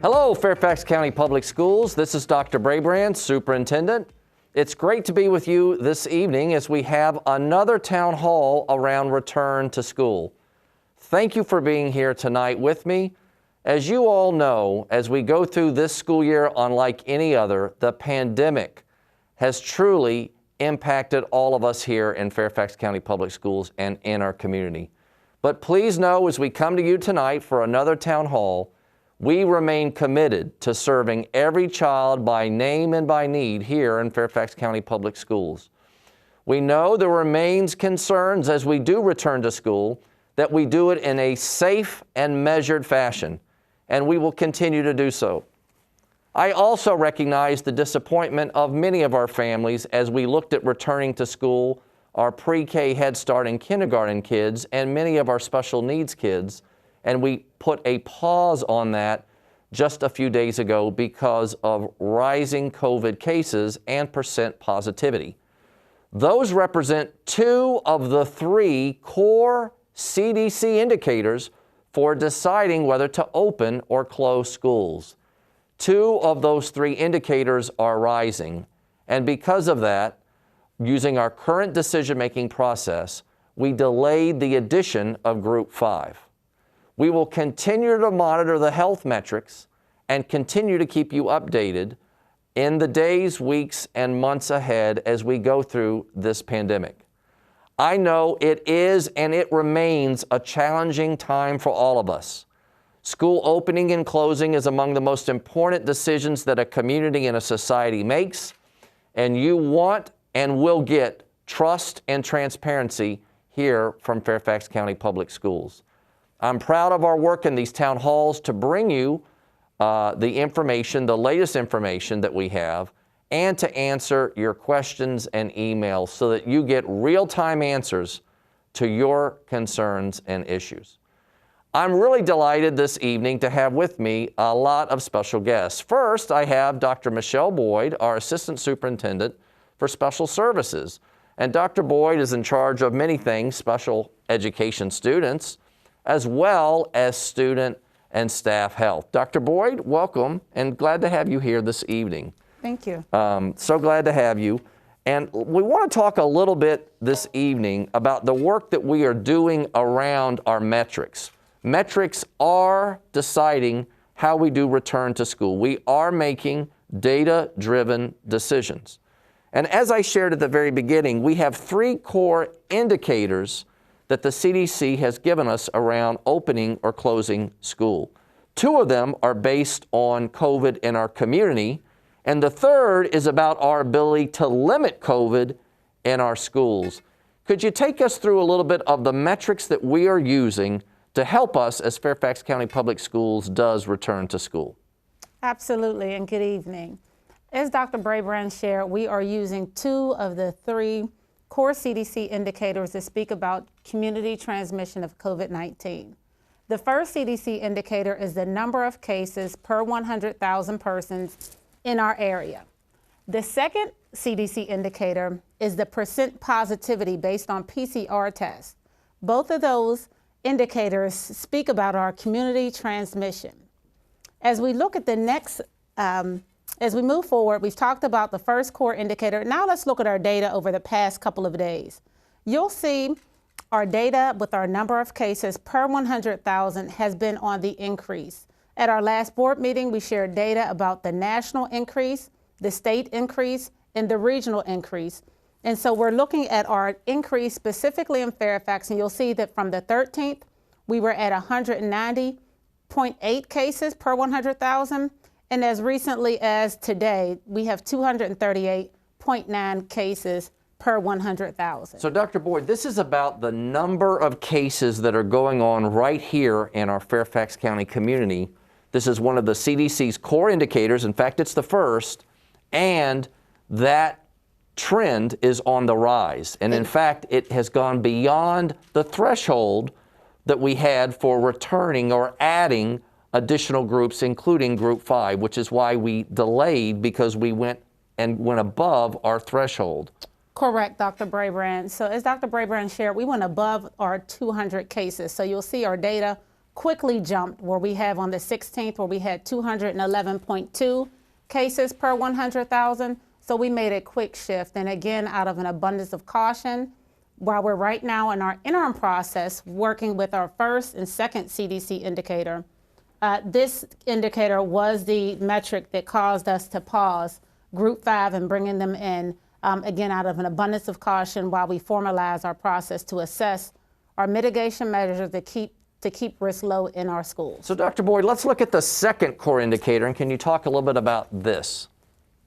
Hello, Fairfax County Public Schools. This is Dr. Brabrand, Superintendent. It's great to be with you this evening as we have another town hall around return to school. Thank you for being here tonight with me. As you all know, as we go through this school year unlike any other, the pandemic has truly impacted all of us here in Fairfax County Public Schools and in our community. But please know, as we come to you tonight for another town hall, we remain committed to serving every child by name and by need here in Fairfax County Public Schools. We know there remains concerns as we do return to school that we do it in a safe and measured fashion, and we will continue to do so. I also recognize the disappointment of many of our families as we looked at returning to school, our pre-K, Head Start, and kindergarten kids, and many of our special needs kids, and we put a pause on that just a few days ago because of rising COVID cases and percent positivity. Those represent 2 of the 3 core CDC indicators for deciding whether to open or close schools. 2 of those 3 indicators are rising, and because of that, using our current decision-making process, we delayed the addition of Group 5. We will continue to monitor the health metrics and continue to keep you updated in the days, weeks, and months ahead as we go through this pandemic. I know it is and it remains a challenging time for all of us. School opening and closing is among the most important decisions that a community and a society makes, and you want and will get trust and transparency here from Fairfax County Public Schools. I'm proud of our work in these town halls to bring you the information, the latest information that we have, and to answer your questions and emails so that you get real-time answers to your concerns and issues. I'm really delighted this evening to have with me a lot of special guests. First, I have Dr. Michelle Boyd, our Assistant Superintendent for Special Services. And Dr. Boyd is in charge of many things, special education students, as well as student and staff health. Dr. Boyd, welcome, and glad to have you here this evening. Thank you. So glad to have you. And we want to talk a little bit this evening about the work that we are doing around our metrics. Metrics are deciding how we do return to school. We are making data-driven decisions. And as I shared at the very beginning, we have 3 core indicators that the CDC has given us around opening or closing school. 2 of them are based on COVID in our community, and the 3rd is about our ability to limit COVID in our schools. Could you take us through a little bit of the metrics that we are using to help us as Fairfax County Public Schools does return to school? Absolutely, and good evening. As Dr. Brabrand shared, we are using 2 of the 3 core CDC indicators that speak about community transmission of COVID-19. The first CDC indicator is the number of cases per 100,000 persons in our area. The second CDC indicator is the percent positivity based on PCR tests. Both of those indicators speak about our community transmission. As we look at the next, as we move forward, we've talked about the first core indicator. Now let's look at our data over the past couple of days. You'll see our data with our number of cases per 100,000 has been on the increase. At our last board meeting, we shared data about the national increase, the state increase, and the regional increase. And so we're looking at our increase specifically in Fairfax, and you'll see that from the 13th, we were at 190.8 cases per 100,000. And as recently as today, we have 238.9 cases per 100,000. So Dr. Boyd, this is about the number of cases that are going on right here in our Fairfax County community. This is one of the CDC's core indicators. In fact, it's the first, and that trend is on the rise. And in fact, it has gone beyond the threshold that we had for returning or adding additional groups, including Group 5, which is why we delayed, because we went above our threshold. Correct, Dr. Brabrand. So as Dr. Brabrand shared, we went above our 200 cases. So you'll see our data quickly jumped where we have on the 16th where we had 211.2 cases per 100,000. So we made a quick shift. And again, out of an abundance of caution, while we're right now in our interim process working with our first and second CDC indicator, this indicator was the metric that caused us to pause Group 5 and bringing them in, again, out of an abundance of caution while we formalize our process to assess our mitigation measures to keep risk low in our schools. So Dr. Boyd, let's look at the second core indicator, and can you talk a little bit about this?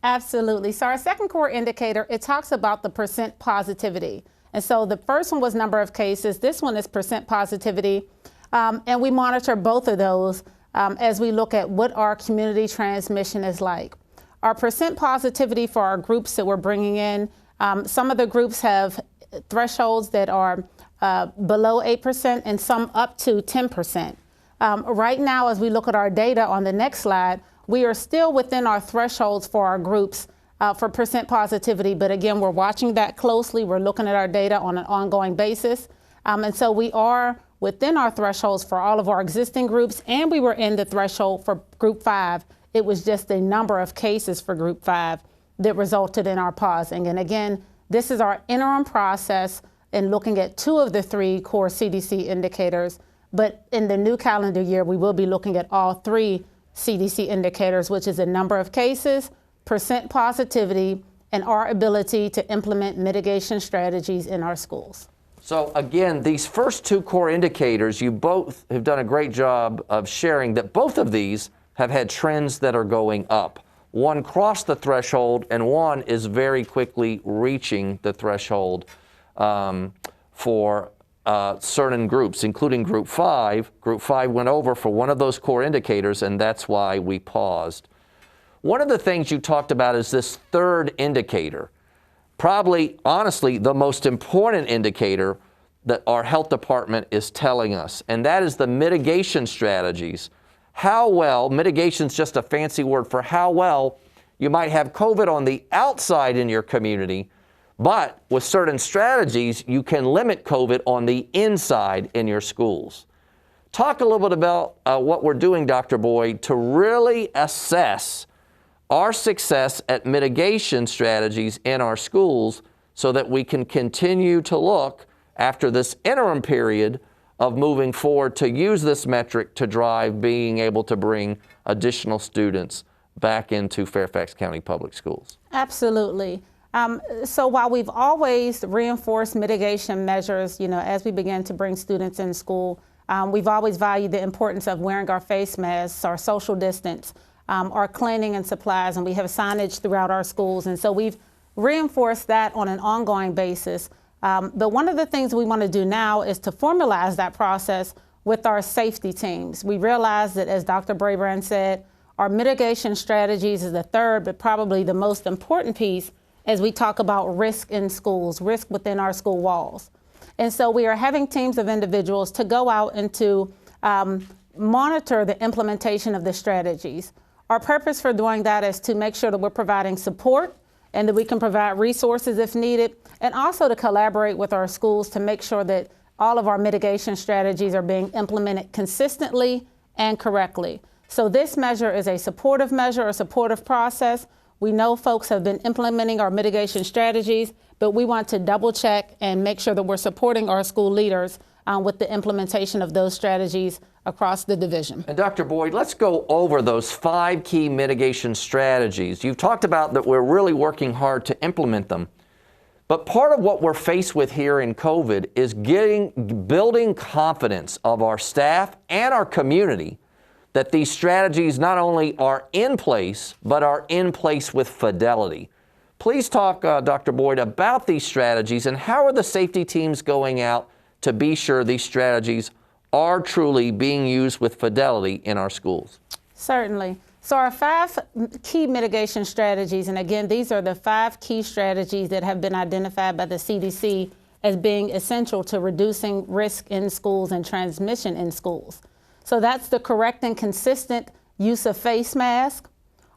Absolutely. So our second core indicator, it talks about the percent positivity. And so the first one was number of cases. This one is percent positivity. And we monitor both of those as we look at what our community transmission is like. Our percent positivity for our groups that we're bringing in, some of the groups have thresholds that are below 8% and some up to 10%. Right now, as we look at our data on the next slide, we are still within our thresholds for our groups for percent positivity. But again, we're watching that closely. We're looking at our data on an ongoing basis. And so we are within our thresholds for all of our existing groups, and we were in the threshold for Group 5. It was just a number of cases for Group 5 that resulted in our pausing. And again, this is our interim process in looking at 2 of the 3 core CDC indicators. But in the new calendar year, we will be looking at all 3 CDC indicators, which is the number of cases, percent positivity, and our ability to implement mitigation strategies in our schools. So again, these first 2 core indicators, you both have done a great job of sharing that both of these have had trends that are going up. One crossed the threshold and one is very quickly reaching the threshold for certain groups, including Group 5. Group 5 went over for one of those core indicators, and that's why we paused. One of the things you talked about is this third indicator. Probably, honestly, the most important indicator that our health department is telling us, and that is the mitigation strategies. How well, mitigation is just a fancy word for how well you might have COVID on the outside in your community, but with certain strategies, you can limit COVID on the inside in your schools. Talk a little bit about what we're doing, Dr. Boyd, to really assess our success at mitigation strategies in our schools so that we can continue to look after this interim period of moving forward to use this metric to drive being able to bring additional students back into Fairfax County Public Schools. Absolutely. So while we've always reinforced mitigation measures, as we begin to bring students in school, we've always valued the importance of wearing our face masks, our social distance, our cleaning and supplies, and we have signage throughout our schools. And so we've reinforced that on an ongoing basis. But one of the things we want to do now is to formalize that process with our safety teams. We realize that, as Dr. Brabrand said, our mitigation strategies is the third, but probably the most important piece as we talk about risk in schools, risk within our school walls. And so we are having teams of individuals to go out and to monitor the implementation of the strategies. Our purpose for doing that is to make sure that we're providing support and that we can provide resources if needed, and also to collaborate with our schools to make sure that all of our mitigation strategies are being implemented consistently and correctly. So this measure is a supportive measure, a supportive process. We know folks have been implementing our mitigation strategies, but we want to double check and make sure that we're supporting our school leaders with the implementation of those strategies across the division. And Dr. Boyd, let's go over those 5 key mitigation strategies. You've talked about that we're really working hard to implement them. But part of what we're faced with here in COVID is building confidence of our staff and our community that these strategies not only are in place, but are in place with fidelity. Please talk, Dr. Boyd, about these strategies and how are the safety teams going out to be sure these strategies are truly being used with fidelity in our schools? Certainly. So our 5 key mitigation strategies, and again, these are the 5 key strategies that have been identified by the CDC as being essential to reducing risk in schools and transmission in schools. So that's the correct and consistent use of face masks,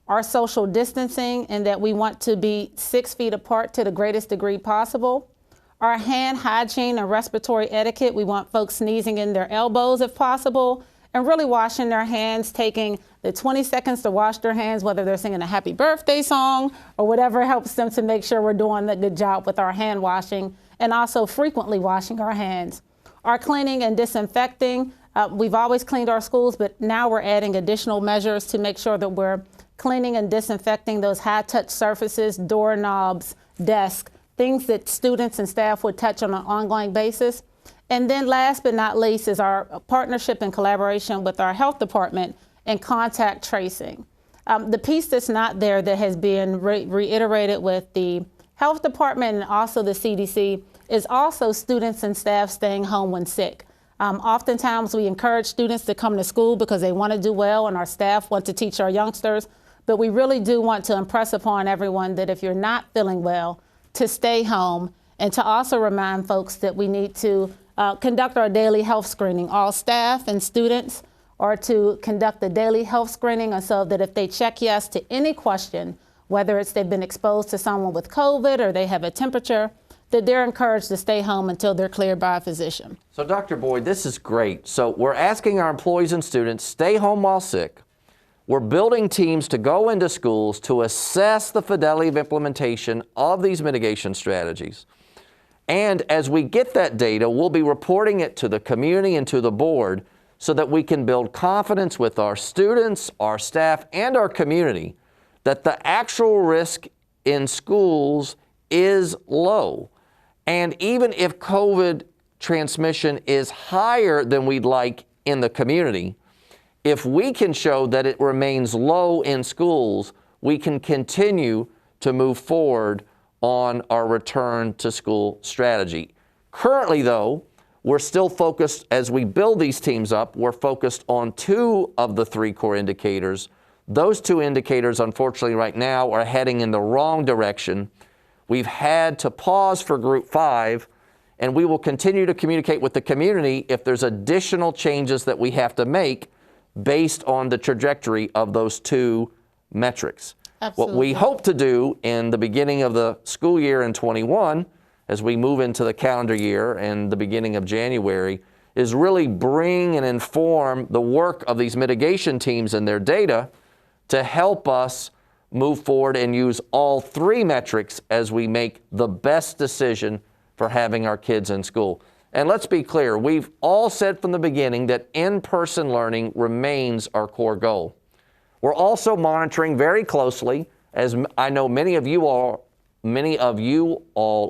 our social distancing, and that we want to be 6 feet apart to the greatest degree possible. Our hand hygiene and respiratory etiquette, we want folks sneezing in their elbows if possible, and really washing their hands, taking the 20 seconds to wash their hands, whether they're singing a happy birthday song or whatever helps them to make sure we're doing a good job with our hand washing, and also frequently washing our hands. Our cleaning and disinfecting, we've always cleaned our schools, but now we're adding additional measures to make sure that we're cleaning and disinfecting those high-touch surfaces, doorknobs, desks, things that students and staff would touch on an ongoing basis. And then last but not least is our partnership and collaboration with our health department and contact tracing. The piece that's not there that has been reiterated with the health department and also the CDC is also students and staff staying home when sick. Oftentimes we encourage students to come to school because they want to do well and our staff want to teach our youngsters, but we really do want to impress upon everyone that if you're not feeling well, to stay home, and to also remind folks that we need to conduct our daily health screening. All staff and students are to conduct the daily health screening, and so that if they check yes to any question, whether it's they've been exposed to someone with COVID or they have a temperature, that they're encouraged to stay home until they're cleared by a physician. So Dr. Boyd, this is great. So we're asking our employees and students, stay home while sick. We're building teams to go into schools to assess the fidelity of implementation of these mitigation strategies. And as we get that data, we'll be reporting it to the community and to the board so that we can build confidence with our students, our staff, and our community that the actual risk in schools is low. And even if COVID transmission is higher than we'd like in the community, if we can show that it remains low in schools, we can continue to move forward on our return to school strategy. Currently, though, we're still focused, as we build these teams up, we're focused on 2 of the 3 core indicators. Those 2 indicators, unfortunately, right now are heading in the wrong direction. We've had to pause for Group 5, and we will continue to communicate with the community if there's additional changes that we have to make based on the trajectory of those 2 metrics. Absolutely. What we hope to do in the beginning of the school year in 21, as we move into the calendar year and the beginning of January, is really bring and inform the work of these mitigation teams and their data to help us move forward and use all 3 metrics as we make the best decision for having our kids in school. And let's be clear, we've all said from the beginning that in-person learning remains our core goal. We're also monitoring very closely, as I know many of you all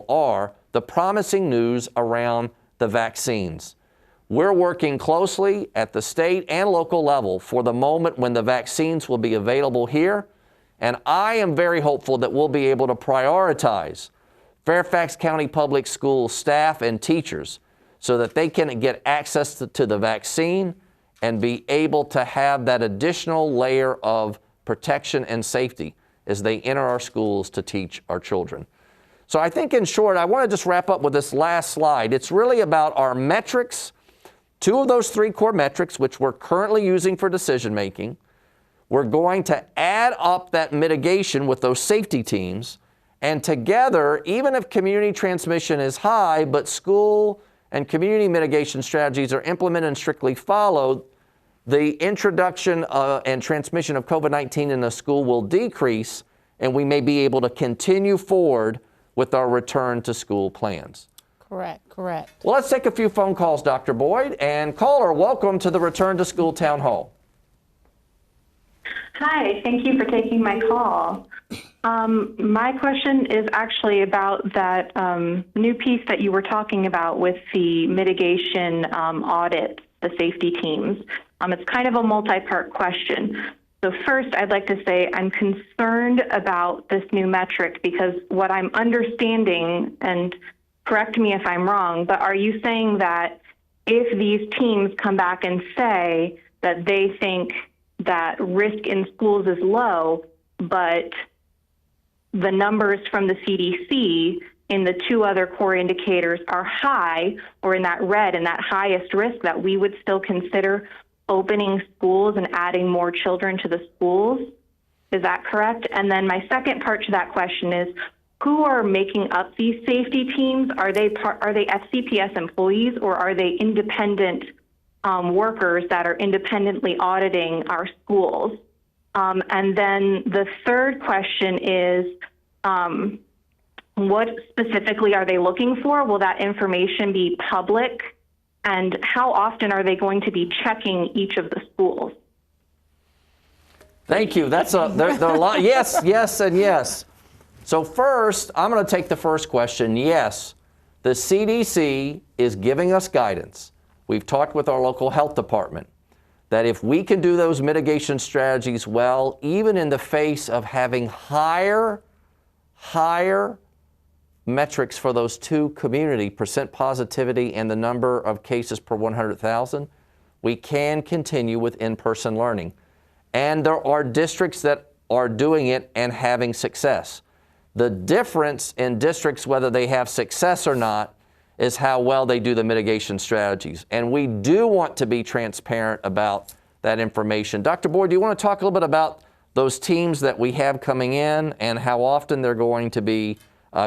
are, the promising news around the vaccines. We're working closely at the state and local level for the moment when the vaccines will be available here. And I am very hopeful that we'll be able to prioritize Fairfax County Public Schools staff and teachers so that they can get access to the vaccine and be able to have that additional layer of protection and safety as they enter our schools to teach our children. So I think in short, I want to just wrap up with this last slide. It's really about our metrics, 2 of those 3 core metrics, which we're currently using for decision making. We're going to add up that mitigation with those safety teams. And together, even if community transmission is high, but school and community mitigation strategies are implemented and strictly followed, the introduction and transmission of COVID-19 in the school will decrease, and we may be able to continue forward with our return to school plans. Correct. Well, let's take a few phone calls, Dr. Boyd. And caller, welcome to the Return to School Town Hall. Hi, thank you for taking my call. My question is actually about that new piece that you were talking about with the mitigation audit, the safety teams. It's kind of a multi-part question. So first, I'd like to say I'm concerned about this new metric because what I'm understanding, and correct me if I'm wrong, but are you saying that if these teams come back and say that they think that risk in schools is low, but the numbers from the CDC in the 2 other core indicators are high, or in that red, in that highest risk, that we would still consider opening schools and adding more children to the schools? Is that correct? And then my second part to that question is, who are making up these safety teams? Are they FCPS employees, or are they independent workers that are independently auditing our schools? And then the third question is, what specifically are they looking for? Will that information be public? And how often are they going to be checking each of the schools? Thank you. There are a lot. Yes, yes, and yes. So first, I'm going to take the first question. Yes, the CDC is giving us guidance. We've talked with our local health department that if we can do those mitigation strategies well, even in the face of having higher metrics for those two community, percent positivity and the number of cases per 100,000, we can continue with in-person learning. And there are districts that are doing it and having success. The difference in districts, whether they have success or not, is how well they do the mitigation strategies. And we do want to be transparent about that information. Dr. Boyd, do you want to talk a little bit about those teams that we have coming in and how often they're going to be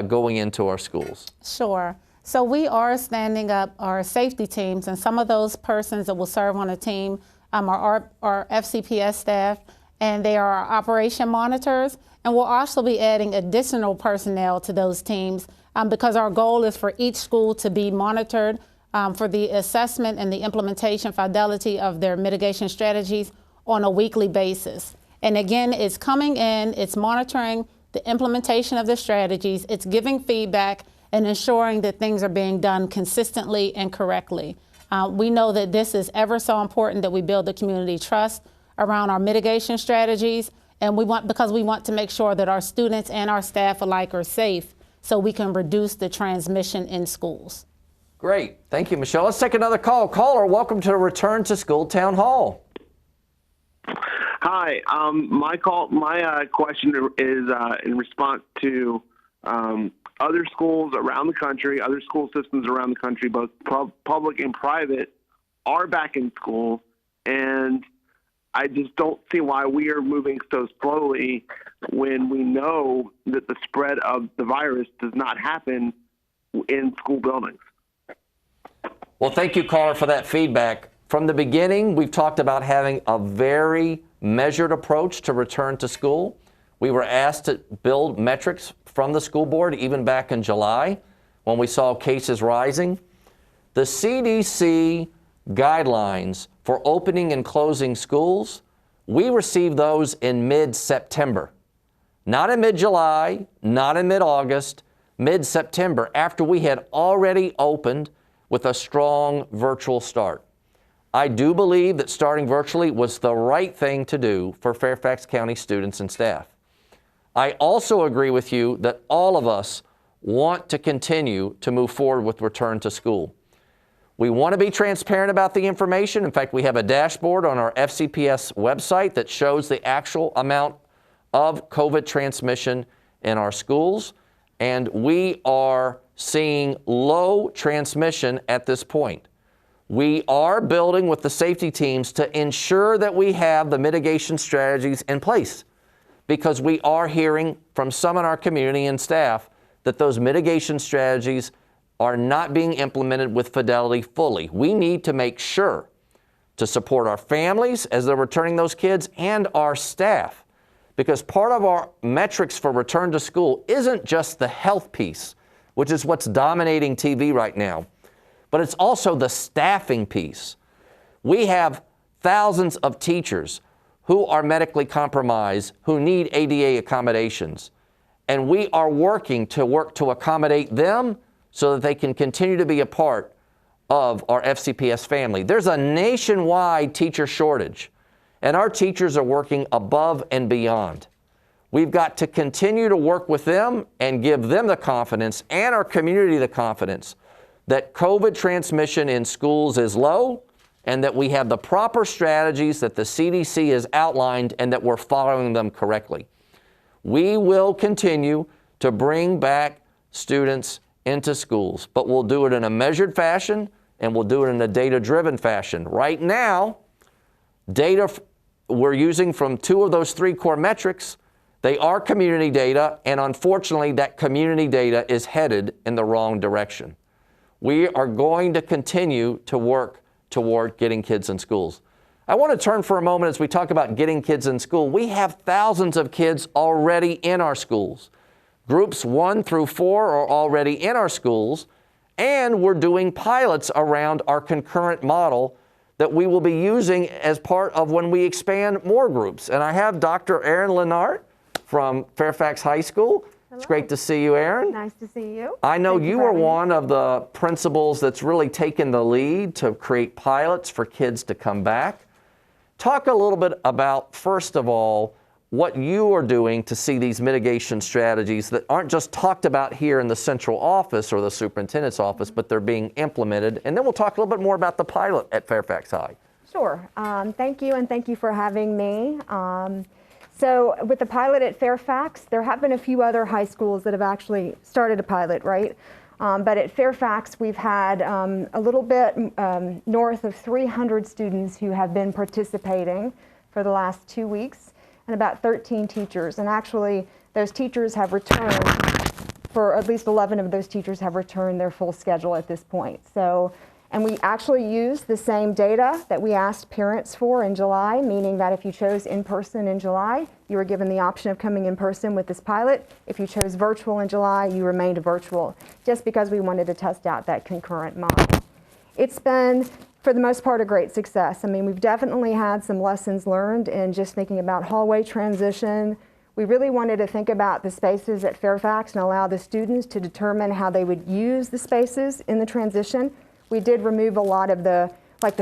going into our schools? Sure. So we are standing up our safety teams, and some of those persons that will serve on a team are our FCPS staff, and they are our operation monitors. And we'll also be adding additional personnel to those teams because our goal is for each school to be monitored for the assessment and the implementation fidelity of their mitigation strategies on a weekly basis. And again, it's coming in, it's monitoring the implementation of the strategies, it's giving feedback and ensuring that things are being done consistently and correctly. We know that this is ever so important that we build the community trust around our mitigation strategies, and because we want to make sure that our students and our staff alike are safe so we can reduce the transmission in schools. Great. Thank you, Michelle. Let's take another call. Caller, welcome to the Return to School Town Hall. Hi. My question is in response to other schools around the country, other school systems around the country, both public and private, are back in school, and I just don't see why we are moving so slowly when we know that the spread of the virus does not happen in school buildings. Well, thank you, caller, for that feedback. From the beginning, we've talked about having a very measured approach to return to school. We were asked to build metrics from the school board even back in July when we saw cases rising. The CDC guidelines for opening and closing schools, we received those in mid-September. Not in mid-July, not in mid-August, mid-September, after we had already opened with a strong virtual start. I do believe that starting virtually was the right thing to do for Fairfax County students and staff. I also agree with you that all of us want to continue to move forward with return to school. We want to be transparent about the information. In fact, we have a dashboard on our FCPS website that shows the actual amount of COVID transmission in our schools, and we are seeing low transmission at this point. We are building with the safety teams to ensure that we have the mitigation strategies in place, because we are hearing from some in our community and staff that those mitigation strategies are not being implemented with fidelity fully. We need to make sure to support our families as they're returning those kids and our staff, because part of our metrics for return to school isn't just the health piece, which is what's dominating TV right now, but it's also the staffing piece. We have thousands of teachers who are medically compromised, who need ADA accommodations, and we are working to accommodate them so that they can continue to be a part of our FCPS family. There's a nationwide teacher shortage, and our teachers are working above and beyond. We've got to continue to work with them and give them the confidence and our community the confidence that COVID transmission in schools is low and that we have the proper strategies that the CDC has outlined and that we're following them correctly. We will continue to bring back students into schools, but we'll do it in a measured fashion and we'll do it in a data-driven fashion. Right now, data we're using from 2 of those 3 core metrics, they are community data, and unfortunately that community data is headed in the wrong direction. We are going to continue to work toward getting kids in schools. I want to turn for a moment as we talk about getting kids in school. We have thousands of kids already in our schools. Groups 1 through 4 are already in our schools, and we're doing pilots around our concurrent model that we will be using as part of when we expand more groups. And I have Dr. Erin Lennart from Fairfax High School. Hello. It's great to see you, Erin. Nice to see you. I know Thank you for are having me. one of the principals that's really taken the lead to create pilots for kids to come back. Talk a little bit about, first of all, what you are doing to see these mitigation strategies that aren't just talked about here in the central office or the superintendent's office, but they're being implemented. And then we'll talk a little bit more about the pilot at Fairfax High. Sure. Thank you, and thank you for having me. So with the pilot at Fairfax, there have been a few other high schools that have actually started a pilot, right? But at Fairfax, we've had a little bit north of 300 students who have been participating for the last 2 weeks, and about 13 teachers. And actually, those teachers have returned, for at least 11 of those teachers have returned their full schedule at this point. So, and we actually used the same data that we asked parents for in July, meaning that if you chose in-person in July, you were given the option of coming in person with this pilot. If you chose virtual in July, you remained virtual, just because we wanted to test out that concurrent model. It's been, for the most part, a great success. I mean, we've definitely had some lessons learned in just thinking about hallway transition. We really wanted to think about the spaces at Fairfax and allow the students to determine how they would use the spaces in the transition. We did remove a lot of the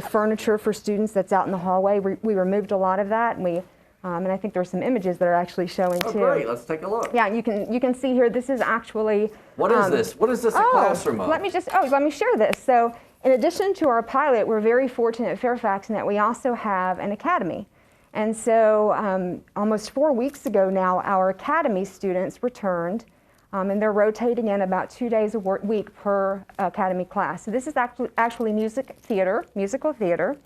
furniture for students that's out in the hallway. We removed a lot of that, and and I think there's some images that are actually showing too. Oh, great! Let's take a look. Yeah, you can see here. This is actually. What is this? What is this a classroom of? Let me share this. So, in addition to our pilot, we're very fortunate at Fairfax in that we also have an academy. And so, almost 4 weeks ago now, our academy students returned. And they're rotating in about 2 days a week per academy class. So this is actually musical theater.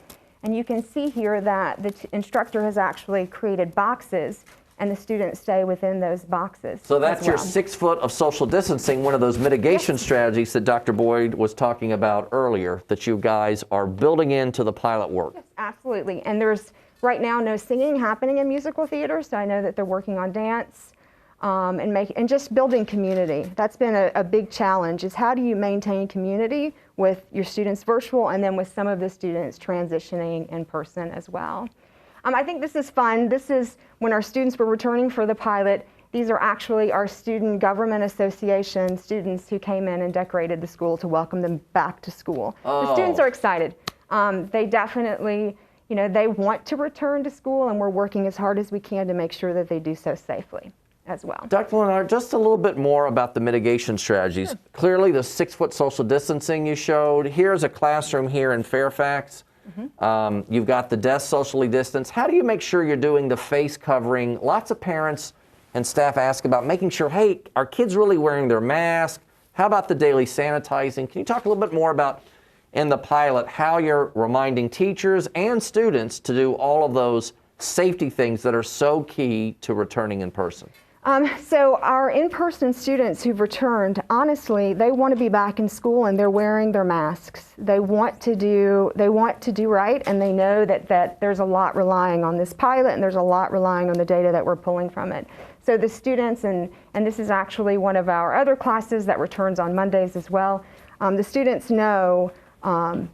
And you can see here that the instructor has actually created boxes, and the students stay within those boxes. So that's your 6 foot of social distancing, one of those mitigation strategies that Dr. Boyd was talking about earlier, that you guys are building into the pilot work. Yes, absolutely. And there's right now no singing happening in musical theater, so I know that they're working on dance. And just building community. That's been a big challenge, is how do you maintain community with your students virtual and then with some of the students transitioning in person as well. I think this is fun. This is when our students were returning for the pilot. These are actually our student government association students who came in and decorated the school to welcome them back to school. Oh. The students are excited. They definitely, they want to return to school, and we're working as hard as we can to make sure that they do so safely as well. Dr. Lennart, just a little bit more about the mitigation strategies. Sure. Clearly, the 6 foot social distancing you showed. Here's a classroom here in Fairfax. Mm-hmm. You've got the desk socially distanced. How do you make sure you're doing the face covering? Lots of parents and staff ask about making sure, hey, are kids really wearing their mask? How about the daily sanitizing? Can you talk a little bit more about, in the pilot, how you're reminding teachers and students to do all of those safety things that are so key to returning in person? So our in-person students who've returned, honestly, they want to be back in school, and they're wearing their masks. They want to do right, and they know that there's a lot relying on this pilot, and there's a lot relying on the data that we're pulling from it. So the students, and this is actually one of our other classes that returns on Mondays as well, the students know,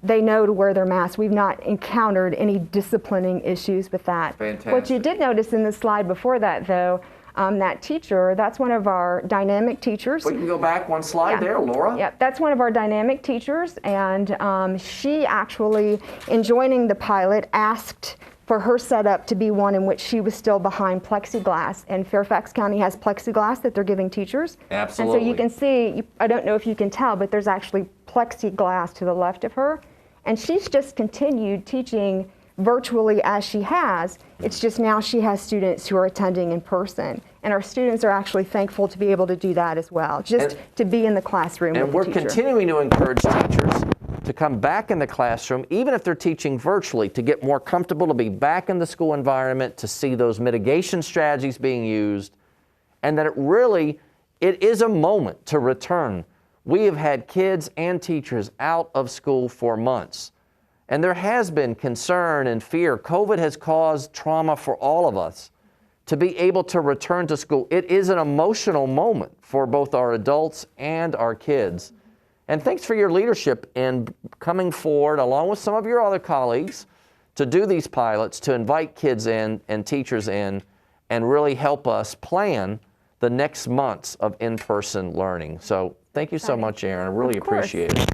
they know to wear their masks. We've not encountered any disciplining issues with that. Fantastic. What you did notice in the slide before that, though, that teacher, that's one of our dynamic teachers. We can go back one slide there, Laura. Yeah, that's one of our dynamic teachers, and she actually, in joining the pilot, asked for her setup to be one in which she was still behind plexiglass, and Fairfax County has plexiglass that they're giving teachers. Absolutely. And so you can see, I don't know if you can tell, but there's actually plexiglass to the left of her, and she's just continued teaching virtually as she has. It's just now she has students who are attending in person. And our students are actually thankful to be able to do that as well, just to be in the classroom with the teacher. And we're continuing to encourage teachers to come back in the classroom, even if they're teaching virtually, to get more comfortable, to be back in the school environment, to see those mitigation strategies being used, and that it is a moment to return. We have had kids and teachers out of school for months. And there has been concern and fear. COVID has caused trauma for all of us. To be able to return to school, it is an emotional moment for both our adults and our kids. And thanks for your leadership in coming forward, along with some of your other colleagues, to do these pilots, to invite kids in and teachers in, and really help us plan the next months of in-person learning. So thank you so much, Erin. I really appreciate it.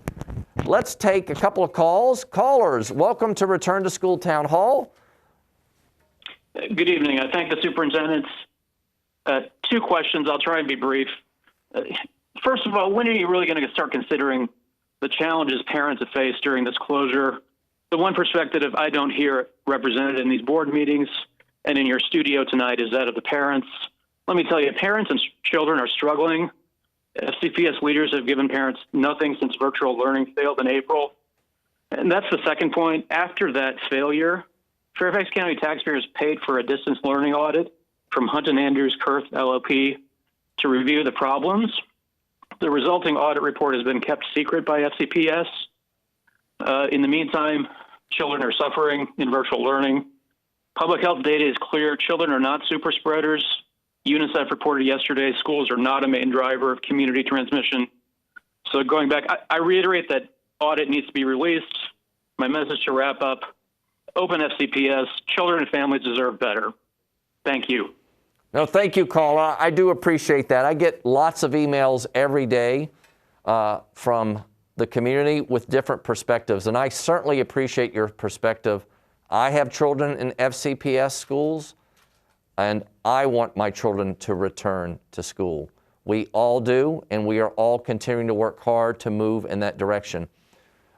Let's take a couple of calls. Callers, welcome to Return to School Town Hall. Good evening. I thank the superintendents. Two questions. I'll try and be brief. First of all, when are you really going to start considering the challenges parents have faced during this closure? The one perspective I don't hear represented in these board meetings and in your studio tonight is that of the parents. Let me tell you, parents and children are struggling. FCPS leaders have given parents nothing since virtual learning failed in April. And that's the second point. After that failure, Fairfax County taxpayers paid for a distance learning audit from Hunt & Andrews Kurth LLP to review the problems. The resulting audit report has been kept secret by FCPS. In the meantime, children are suffering in virtual learning. Public health data is clear. Children are not super spreaders. UNICEF reported yesterday schools are not a main driver of community transmission. So going back, I reiterate that audit needs to be released. My message to wrap up, open FCPS. Children and families deserve better. Thank you. No, thank you, caller. I do appreciate that. I get lots of emails every day from the community with different perspectives, and I certainly appreciate your perspective. I have children in FCPS schools, and I want my children to return to school. We all do, and we are all continuing to work hard to move in that direction.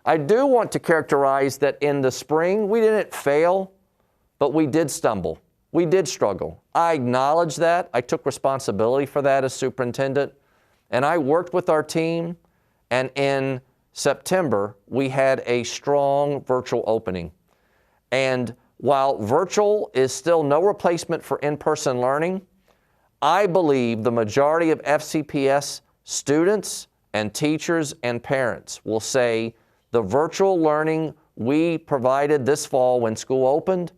I do want to characterize that in the spring, we didn't fail, but we did stumble. We did struggle. I acknowledge that. I took responsibility for that as superintendent, and I worked with our team, and in September, we had a strong virtual opening. And while virtual is still no replacement for in-person learning, I believe the majority of FCPS students and teachers and parents will say the virtual learning we provided this fall when school opened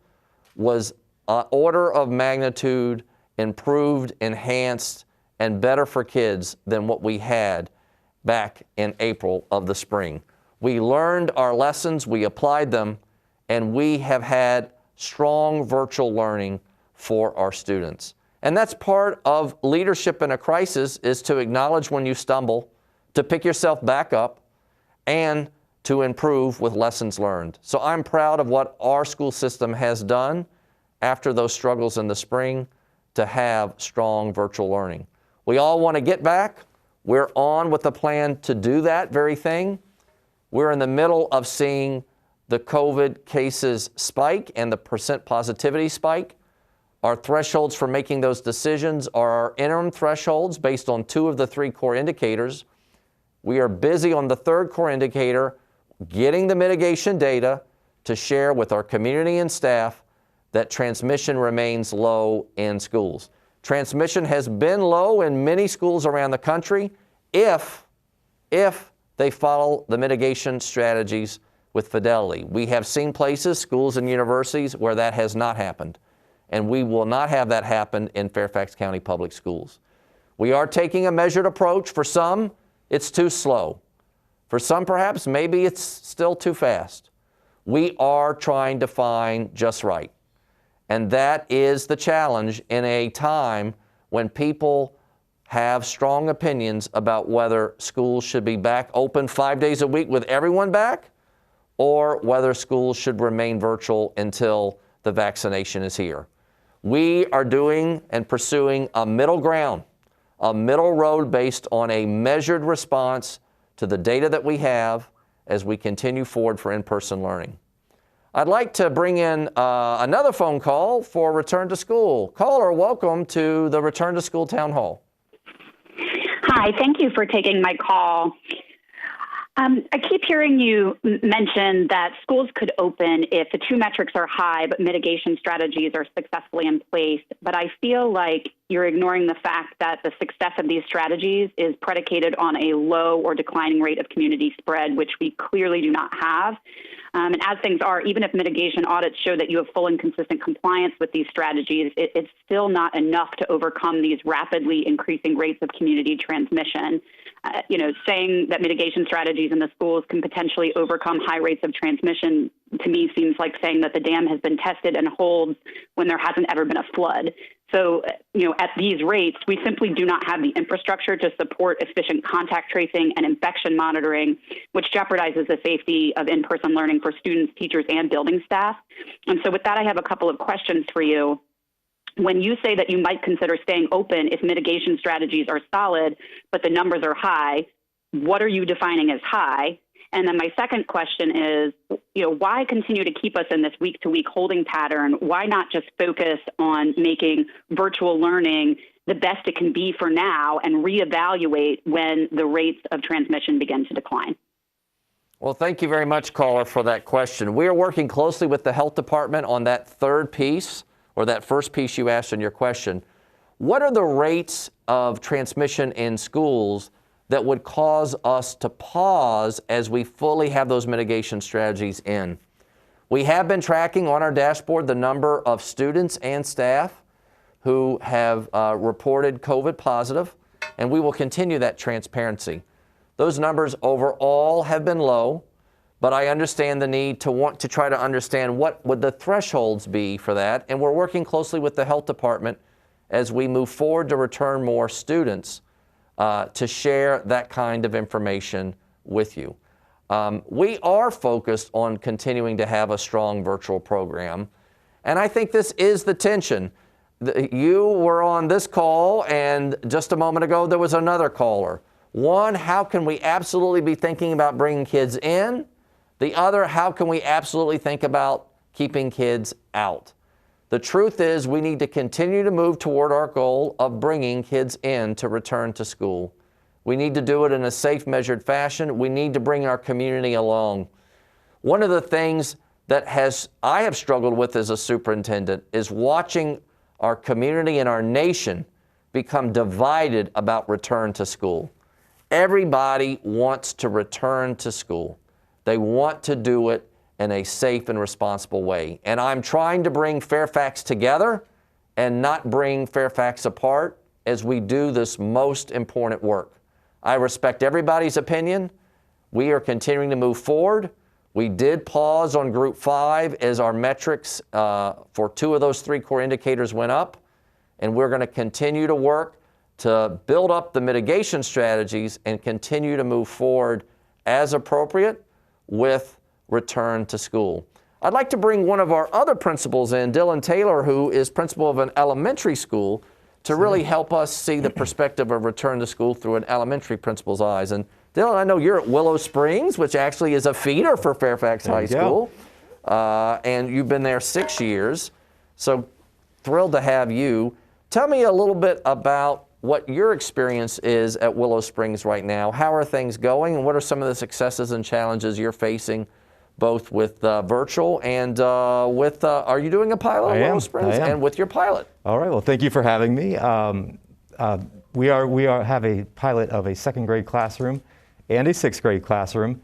was an order of magnitude improved, enhanced, and better for kids than what we had back in April of the spring. We learned our lessons, we applied them, and we have had strong virtual learning for our students. And that's part of leadership in a crisis, is to acknowledge when you stumble, to pick yourself back up, and to improve with lessons learned. So I'm proud of what our school system has done after those struggles in the spring to have strong virtual learning. We all want to get back. We're on with a plan to do that very thing. We're in the middle of seeing the COVID cases spike and the percent positivity spike. Our thresholds for making those decisions are our interim thresholds based on 2 of the 3 core indicators. We are busy on the 3rd core indicator, getting the mitigation data to share with our community and staff that transmission remains low in schools. Transmission has been low in many schools around the country if they follow the mitigation strategies with fidelity. We have seen places, schools and universities, where that has not happened. And we will not have that happen in Fairfax County Public Schools. We are taking a measured approach. For some, it's too slow. For some, perhaps, maybe it's still too fast. We are trying to find just right. And that is the challenge in a time when people have strong opinions about whether schools should be back open 5 days a week with everyone back, or whether schools should remain virtual until the vaccination is here. We are doing and pursuing a middle ground, a middle road based on a measured response to the data that we have as we continue forward for in-person learning. I'd like to bring in another phone call for Return to School. Caller, welcome to the Return to School Town Hall. Hi, thank you for taking my call. I keep hearing you mention that schools could open if the 2 metrics are high, but mitigation strategies are successfully in place. But I feel like you're ignoring the fact that the success of these strategies is predicated on a low or declining rate of community spread, which we clearly do not have. And as things are, even if mitigation audits show that you have full and consistent compliance with these strategies, it's still not enough to overcome these rapidly increasing rates of community transmission. Saying that mitigation strategies in the schools can potentially overcome high rates of transmission, to me, seems like saying that the dam has been tested and holds when there hasn't ever been a flood. So, at these rates, we simply do not have the infrastructure to support efficient contact tracing and infection monitoring, which jeopardizes the safety of in-person learning for students, teachers, and building staff. And so with that, I have a couple of questions for you. When you say that you might consider staying open if mitigation strategies are solid, but the numbers are high, what are you defining as high? And then my second question is, why continue to keep us in this week-to-week holding pattern? Why not just focus on making virtual learning the best it can be for now and reevaluate when the rates of transmission begin to decline? Well, thank you very much, caller, for that question. We are working closely with the health department on that third piece, or that first piece you asked in your question. What are the rates of transmission in schools that would cause us to pause as we fully have those mitigation strategies in? We have been tracking on our dashboard the number of students and staff who have reported COVID positive, and we will continue that transparency. Those numbers overall have been low, but I understand the need to want to try to understand what would the thresholds be for that, and we're working closely with the health department as we move forward to return more students to share that kind of information with you. We are focused on continuing to have a strong virtual program, and I think this is the tension. You were on this call, and just a moment ago there was another caller. One, how can we absolutely be thinking about bringing kids in? The other, how can we absolutely think about keeping kids out? The truth is we need to continue to move toward our goal of bringing kids in to return to school. We need to do it in a safe, measured fashion. We need to bring our community along. One of the things that I have struggled with as a superintendent is watching our community and our nation become divided about return to school. Everybody wants to return to school. They want to do it in a safe and responsible way. And I'm trying to bring Fairfax together and not bring Fairfax apart as we do this most important work. I respect everybody's opinion. We are continuing to move forward. We did pause on Group 5 as our metrics for 2 of those 3 core indicators went up. And we're going to continue to work to build up the mitigation strategies and continue to move forward as appropriate with return to school. I'd like to bring one of our other principals in, Dylan Taylor, who is principal of an elementary school, to really help us see the perspective of return to school through an elementary principal's eyes. And Dylan, I know you're at Willow Springs, which actually is a feeder for Fairfax High School, and you've been there 6 years. So thrilled to have you. Tell me a little bit about what your experience is at Willow Springs right now. How are things going, and what are some of the successes and challenges you're facing, both with virtual and with, are you doing a pilot at Willow Springs? I am. And with your pilot? All right, well, thank you for having me. We have a pilot of a 2nd grade classroom and a 6th grade classroom.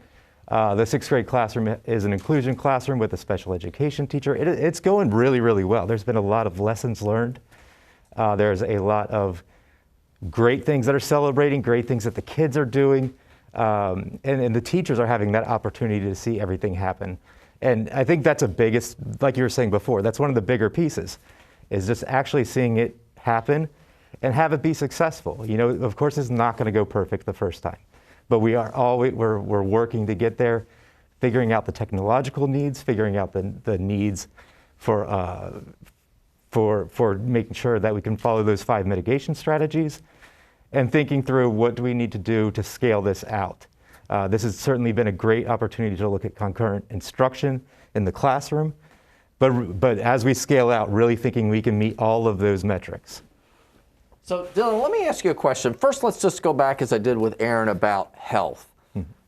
The 6th grade classroom is an inclusion classroom with a special education teacher. It's going really, really well. There's been a lot of lessons learned. There's a lot of great things that are celebrating, great things that the kids are doing, and the teachers are having that opportunity to see everything happen. And I think that's the biggest, like you were saying before, that's one of the bigger pieces, is just actually seeing it happen and have it be successful. Of course, it's not going to go perfect the first time, but we're working to get there, figuring out the technological needs, figuring out the needs for making sure that we can follow those 5 mitigation strategies, and thinking through what do we need to do to scale this out. This has certainly been a great opportunity to look at concurrent instruction in the classroom, but as we scale out, really thinking we can meet all of those metrics. So Dylan, let me ask you a question. First, let's just go back, as I did with Aaron, about health.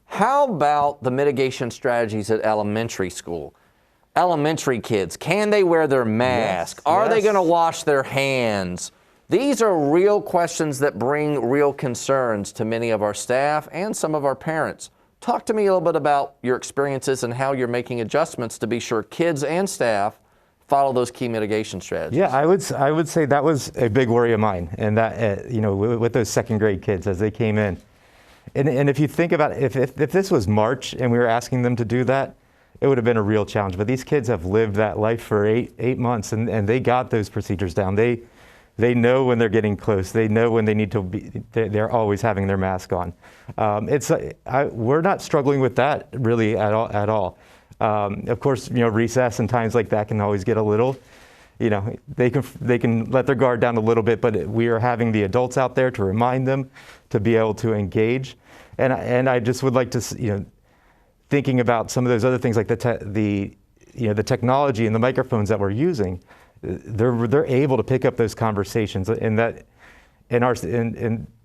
How about the mitigation strategies at elementary school? Elementary kids, can they wear their mask? Are they going to wash their hands? These are real questions that bring real concerns to many of our staff and some of our parents. Talk to me a little bit about your experiences and how you're making adjustments to be sure kids and staff follow those key mitigation strategies. Yeah, I would say that was a big worry of mine, and that with those second grade kids as they came in, and if you think about it, if this was March and we were asking them to do that, it would have been a real challenge. But these kids have lived that life for eight months, and they got those procedures down. They know when they're getting close. They know when they need to be. They're always having their mask on. We're not struggling with that really at all. Of course, recess and times like that can always get a little, they can let their guard down a little bit, but we are having the adults out there to remind them to be able to engage. And I just would like to, thinking about some of those other things like the technology and the microphones that we're using, they're able to pick up those conversations and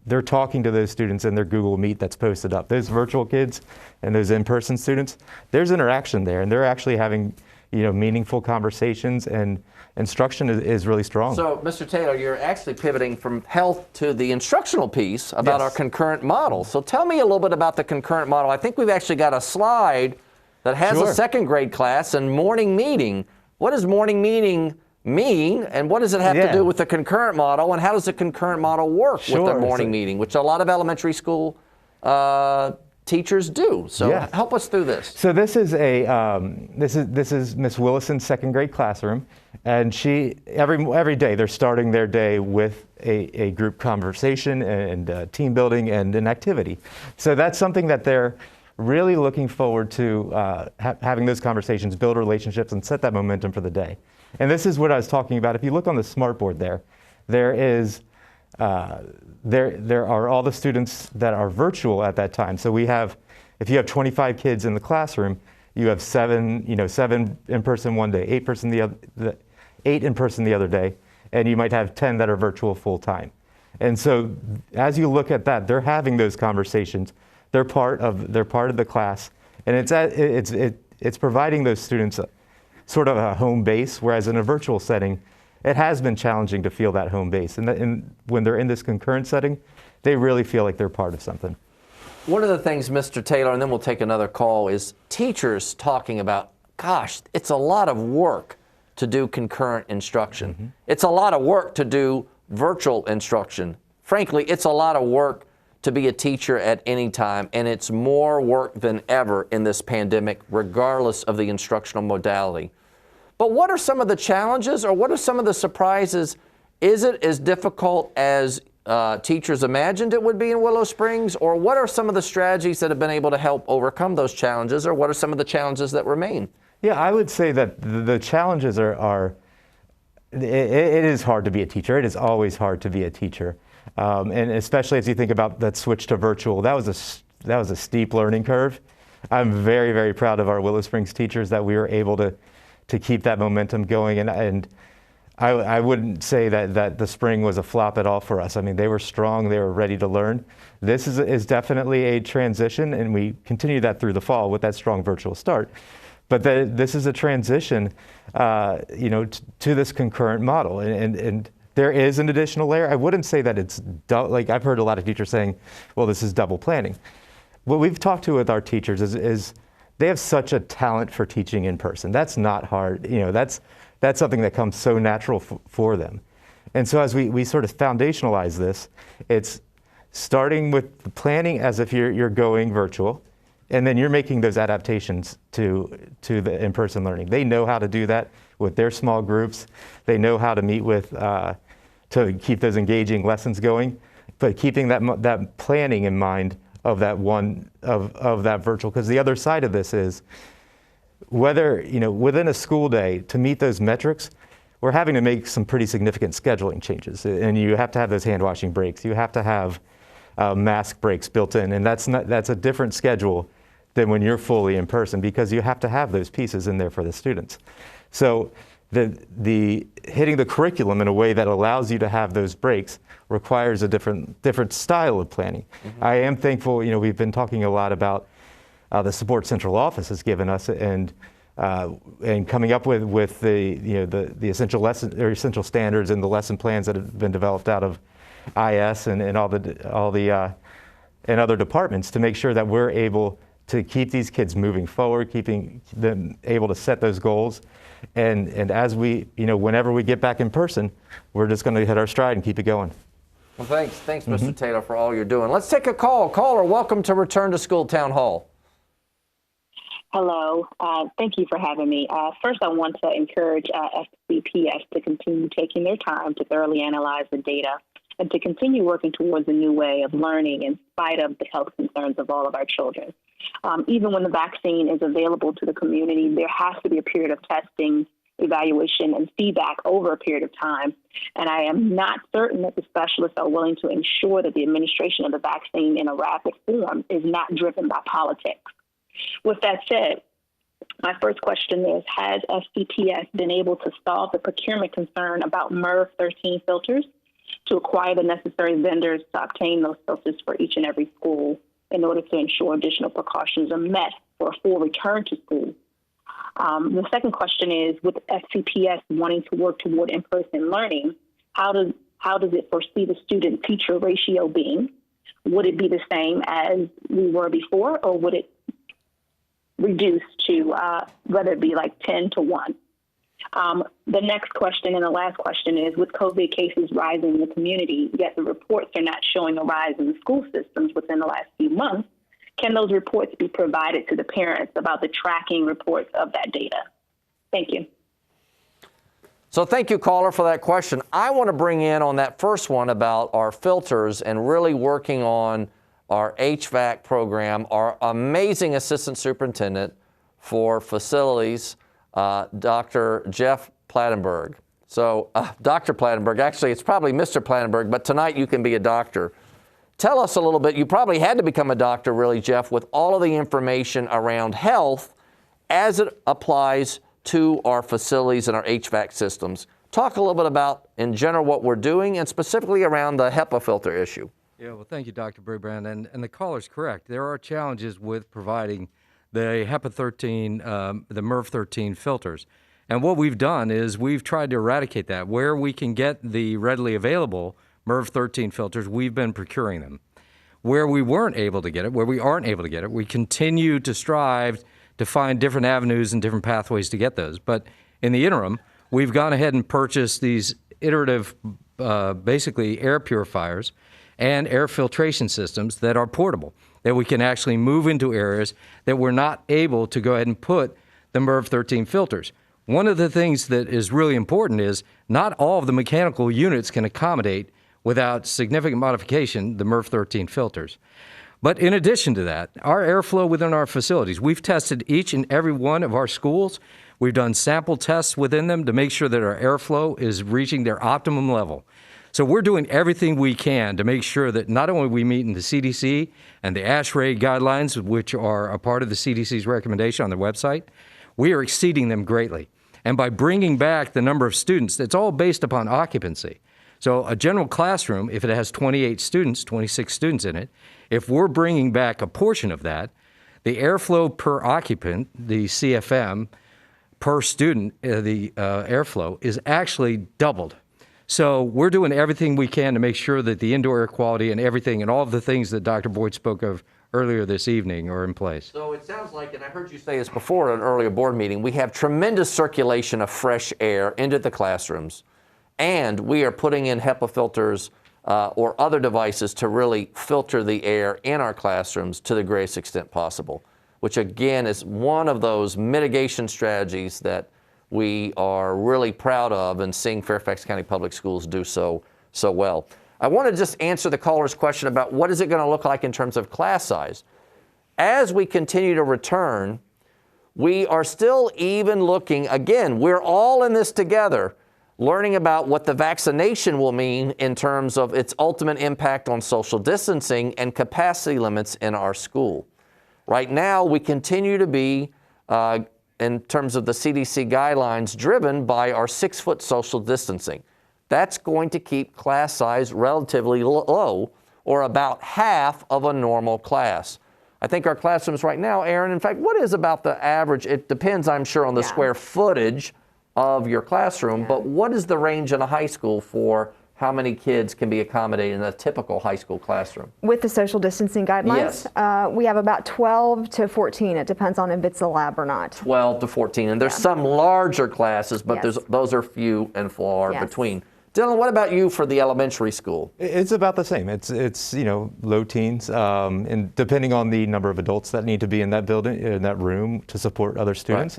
they're talking to those students in their Google Meet that's posted up. Those virtual kids and those in-person students, there's interaction there, and they're actually having, meaningful conversations, and instruction is really strong. So, Mr. Taylor, you're actually pivoting from health to the instructional piece about Yes. our concurrent model. So tell me a little bit about the concurrent model. I think we've actually got a slide that has Sure. a second grade class and morning meeting. What does morning meeting mean, and what does it have to Yeah. do with the concurrent model, and how does the concurrent model work with the Sure. morning meeting, which a lot of elementary school teachers do? So Yeah. help us through this. So this is this is Miss Willison's second grade classroom, and she every day they're starting their day with a group conversation and team building and an activity. So that's something that they're really looking forward to having those conversations, build relationships, and set that momentum for the day. And this is what I was talking about. If you look on the smartboard there is there are all the students that are virtual at that time. So if you have 25 kids in the classroom, you have seven in person one day, 8 in person the other day, and you might have 10 that are virtual full time. And so as you look at that, they're having those conversations. They're part of the class, and it's providing those students sort of a home base, whereas in a virtual setting, it has been challenging to feel that home base. And when they're in this concurrent setting, they really feel like they're part of something. One of the things, Mr. Taylor, and then we'll take another call, is teachers talking about, gosh, it's a lot of work to do concurrent instruction. Mm-hmm. It's a lot of work to do virtual instruction. Frankly, it's a lot of work to be a teacher at any time, and it's more work than ever in this pandemic, regardless of the instructional modality. But what are some of the challenges, or what are some of the surprises? Is it as difficult as teachers imagined it would be in Willow Springs, or what are some of the strategies that have been able to help overcome those challenges, or what are some of the challenges that remain? Yeah, I would say that the challenges are it is hard to be a teacher. It is always hard to be a teacher. And especially as you think about that switch to virtual, that was a steep learning curve. I'm very, very proud of our Willow Springs teachers that we were able to keep that momentum going. And I wouldn't say that the spring was a flop at all for us. I mean, they were strong. They were ready to learn. This is definitely a transition, and we continue that through the fall with that strong virtual start. But this is a transition, to this concurrent model. And there is an additional layer. I wouldn't say that it's like I've heard a lot of teachers saying, well, this is double planning. What we've talked to with our teachers is they have such a talent for teaching in person. That's not hard. That's something that comes so natural for them. And so as we sort of foundationalize this, it's starting with the planning as if you're going virtual, and then you're making those adaptations to the in-person learning. They know how to do that with their small groups. They know how to meet with to keep those engaging lessons going, but keeping that planning in mind of that of that virtual. Because the other side of this is whether within a school day to meet those metrics, we're having to make some pretty significant scheduling changes, and you have to have those hand washing breaks. You have to have mask breaks built in, and that's a different schedule than when you're fully in person, because you have to have those pieces in there for the students. So the hitting the curriculum in a way that allows you to have those breaks requires a different style of planning. Mm-hmm. I am thankful, we've been talking a lot about the support central office has given us, and coming up with the essential lesson or essential standards and the lesson plans that have been developed out of IS and all the and other departments to make sure that we're able to keep these kids moving forward, keeping them able to set those goals. And as we, whenever we get back in person, we're just going to hit our stride and keep it going. Well, thanks, Mr. Taylor, for all you're doing. Let's take a call. Caller, welcome to Return to School Town Hall. Hello. Thank you for having me. First, I want to encourage FCPS to continue taking their time to thoroughly analyze the data and to continue working towards a new way of learning in spite of the health concerns of all of our children. Even when the vaccine is available to the community, there has to be a period of testing, evaluation, and feedback over a period of time. And I am not certain that the specialists are willing to ensure that the administration of the vaccine in a rapid form is not driven by politics. With that said, my first question is, has FCPS been able to solve the procurement concern about MERV 13 filters to acquire the necessary vendors to obtain those filters for each and every school in order to ensure additional precautions are met for a full return to school? The second question is, with FCPS wanting to work toward in-person learning, how does it foresee the student-teacher ratio being? Would it be the same as we were before, or would it reduce to whether it be like 10 to 1? The next question and the last question is, with COVID cases rising in the community, yet the reports are not showing a rise in the school systems within the last few months, can those reports be provided to the parents about the tracking reports of that data? Thank you. So thank you, caller, for that question. I want to bring in on that first one about our filters and really working on our HVAC program, our amazing assistant superintendent for facilities, Dr. Jeff Plattenberg. So Dr. Plattenberg, actually it's probably Mr. Plattenberg, but tonight you can be a doctor. Tell us a little bit, you probably had to become a doctor really, Jeff, with all of the information around health as it applies to our facilities and our HVAC systems. Talk a little bit about, in general, what we're doing and specifically around the HEPA filter issue. Yeah, well, thank you, Dr. Braybrand. And the caller's correct. There are challenges with providing the HEPA 13, the MERV 13 filters. And what we've done is we've tried to eradicate that. Where we can get the readily available MERV 13 filters, we've been procuring them. Where we weren't able to get it, where we aren't able to get it, we continue to strive to find different avenues and different pathways to get those. But in the interim, we've gone ahead and purchased these iterative, basically air purifiers and air filtration systems that are portable, that we can actually move into areas that we're not able to go ahead and put the MERV 13 filters. One of the things that is really important is not all of the mechanical units can accommodate without significant modification the MERV 13 filters. But in addition to that, our airflow within our facilities, we've tested each and every one of our schools. We've done sample tests within them to make sure that our airflow is reaching their optimum level. So we're doing everything we can to make sure that not only we meet in the CDC and the ASHRAE guidelines, which are a part of the CDC's recommendation on their website, we are exceeding them greatly. And by bringing back the number of students, it's all based upon occupancy. So a general classroom, if it has 28 students, 26 students in it, if we're bringing back a portion of that, the airflow per occupant, the CFM, per student, the airflow is actually doubled. So we're doing everything we can to make sure that the indoor air quality and everything and all of the things that Dr. Boyd spoke of earlier this evening are in place. So it sounds like, and I heard you say this before at an earlier board meeting, we have tremendous circulation of fresh air into the classrooms, and we are putting in HEPA filters or other devices to really filter the air in our classrooms to the greatest extent possible, which again is one of those mitigation strategies that we are really proud of and seeing Fairfax County Public Schools do so well. I want to just answer the caller's question about what is it going to look like in terms of class size. As we continue to return, we are still even looking, again, we're all in this together, learning about what the vaccination will mean in terms of its ultimate impact on social distancing and capacity limits in our school. Right now, we continue to be, in terms of the CDC guidelines, driven by our 6-foot social distancing. That's going to keep class size relatively low, or about half of a normal class. I think our classrooms right now, Aaron, in fact, what is about the average? It depends, I'm sure, on the square footage of your classroom, but what is the range in a high school for how many kids can be accommodated in a typical high school classroom? With the social distancing guidelines, we have about 12 to 14. It depends on if it's a lab or not. 12 to 14. And there's some larger classes, but Yes. those are few and far Yes. between. Dylan, what about you for the elementary school? It's about the same. It's low teens, and depending on the number of adults that need to be in that building, in that room to support other students,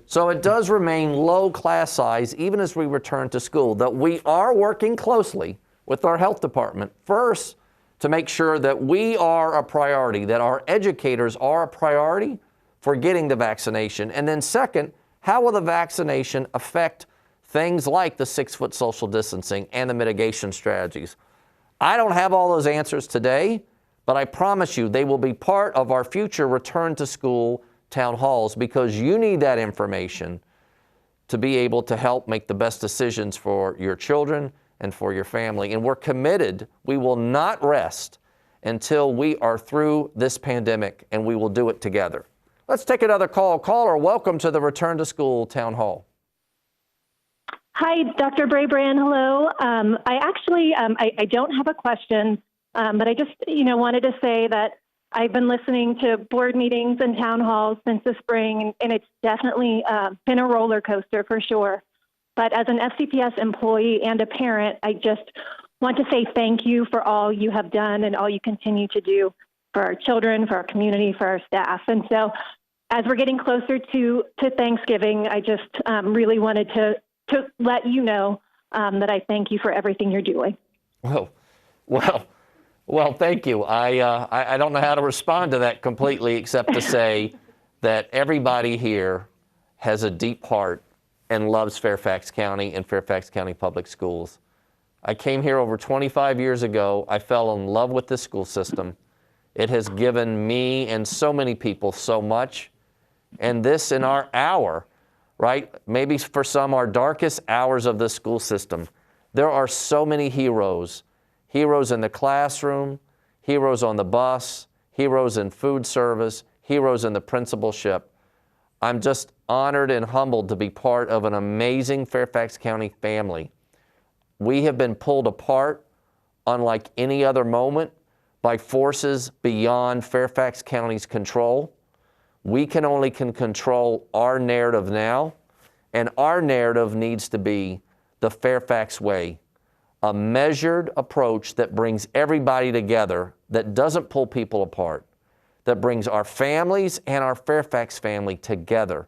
So it does remain low class size even as we return to school. That we are working closely with our health department first to make sure that we are a priority, that our educators are a priority for getting the vaccination, and then second, how will the vaccination affect things like the 6-foot social distancing and the mitigation strategies? I don't have all those answers today, but I promise you they will be part of our future return to school town halls, because you need that information to be able to help make the best decisions for your children and for your family. And we're committed. We will not rest until we are through this pandemic, and we will do it together. Let's take another call. Caller, welcome to the Return to School Town Hall. Hi, Dr. Brabrand. Hello. I actually, I don't have a question, but I just, wanted to say that I've been listening to board meetings and town halls since the spring, and it's definitely been a roller coaster for sure. But as an FCPS employee and a parent, I just want to say thank you for all you have done and all you continue to do for our children, for our community, for our staff. And so as we're getting closer to Thanksgiving, I just really wanted to let you know that I thank you for everything you're doing. Well, thank you. I don't know how to respond to that completely except to say that everybody here has a deep heart and loves Fairfax County and Fairfax County Public Schools. I came here over 25 years ago. I fell in love with this school system. It has given me and so many people so much. And this in our hour, right? Maybe for some, our darkest hours of the school system. There are so many heroes. Heroes in the classroom, heroes on the bus, heroes in food service, heroes in the principalship. I'm just honored and humbled to be part of an amazing Fairfax County family. We have been pulled apart, unlike any other moment, by forces beyond Fairfax County's control. We can only control our narrative now, and our narrative needs to be the Fairfax way, a measured approach that brings everybody together, that doesn't pull people apart, that brings our families and our Fairfax family together.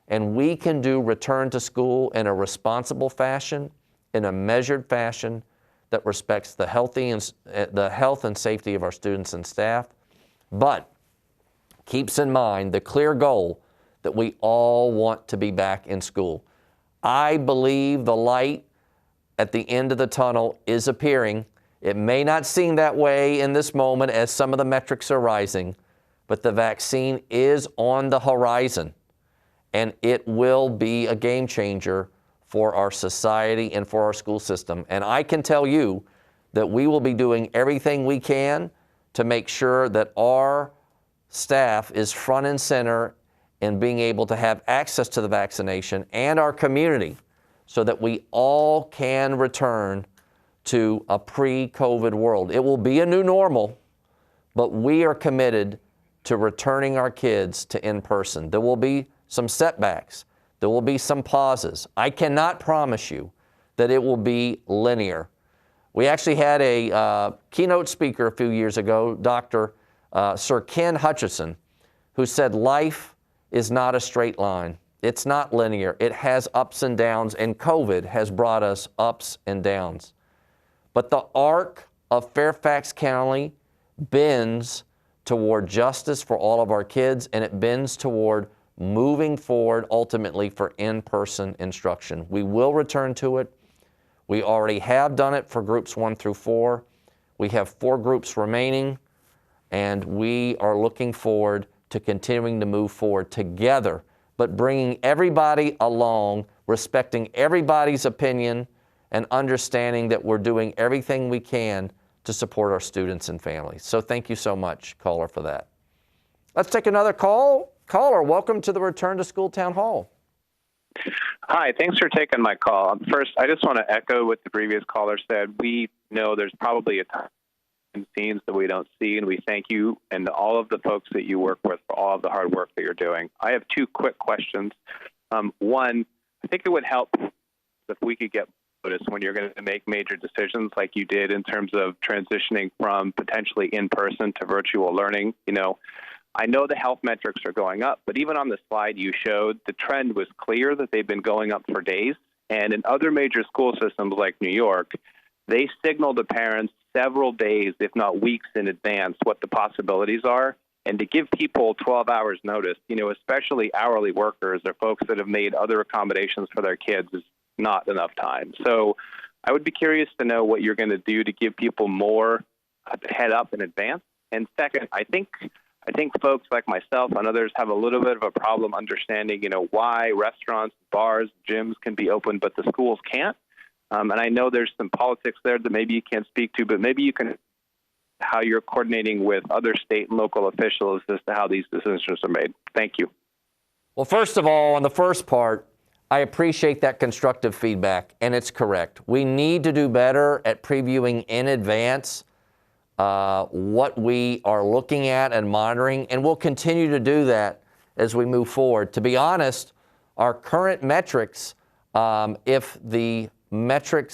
And we can do return to school in a responsible fashion, in a measured fashion that respects the health and safety of our students and staff, but keeps in mind the clear goal that we all want to be back in school. I believe the light at the end of the tunnel is appearing. It may not seem that way in this moment as some of the metrics are rising, but the vaccine is on the horizon, and it will be a game changer for our society and for our school system. And I can tell you that we will be doing everything we can to make sure that our staff is front and center in being able to have access to the vaccination, and our community, so that we all can return to a pre-COVID world. It will be a new normal, but we are committed to returning our kids to in-person. There will be some setbacks. There will be some pauses. I cannot promise you that it will be linear. We actually had a keynote speaker a few years ago, Dr. Sir Ken Hutchison, who said life is not a straight line. It's not linear. It has ups and downs, and COVID has brought us ups and downs. But the arc of Fairfax County bends toward justice for all of our kids, and it bends toward moving forward ultimately for in-person instruction. We will return to it. We already have done it for groups 1 through 4. We have 4 groups remaining, and we are looking forward to continuing to move forward together, but bringing everybody along, respecting everybody's opinion, and understanding that we're doing everything we can to support our students and families. So thank you so much, caller, for that. Let's take another call. Caller, welcome to the Return to School Town Hall. Hi, thanks for taking my call. First, I just want to echo what the previous caller said. We know there's probably a ton of scenes that we don't see, and we thank you and all of the folks that you work with for all of the hard work that you're doing. I have two quick questions. One, I think it would help if we could get notice when you're going to make major decisions like you did in terms of transitioning from potentially in-person to virtual learning. You know, I know the health metrics are going up, but even on the slide you showed, the trend was clear that they've been going up for days. And in other major school systems like New York, they signal to parents several days, if not weeks in advance, what the possibilities are. And to give people 12 hours notice, you know, especially hourly workers or folks that have made other accommodations for their kids, is not enough time. So I would be curious to know what you're going to do to give people more head up in advance. And second, I think folks like myself and others have a little bit of a problem understanding, you know, why restaurants, bars, gyms can be open, but the schools can't. And I know there's some politics there that maybe you can't speak to, but maybe you can how you're coordinating with other state and local officials as to how these decisions are made. Thank you. Well, first of all, on the first part, I appreciate that constructive feedback, and it's correct. We need to do better at previewing in advance what we are looking at and monitoring, and we'll continue to do that as we move forward. To be honest, our current metrics, if the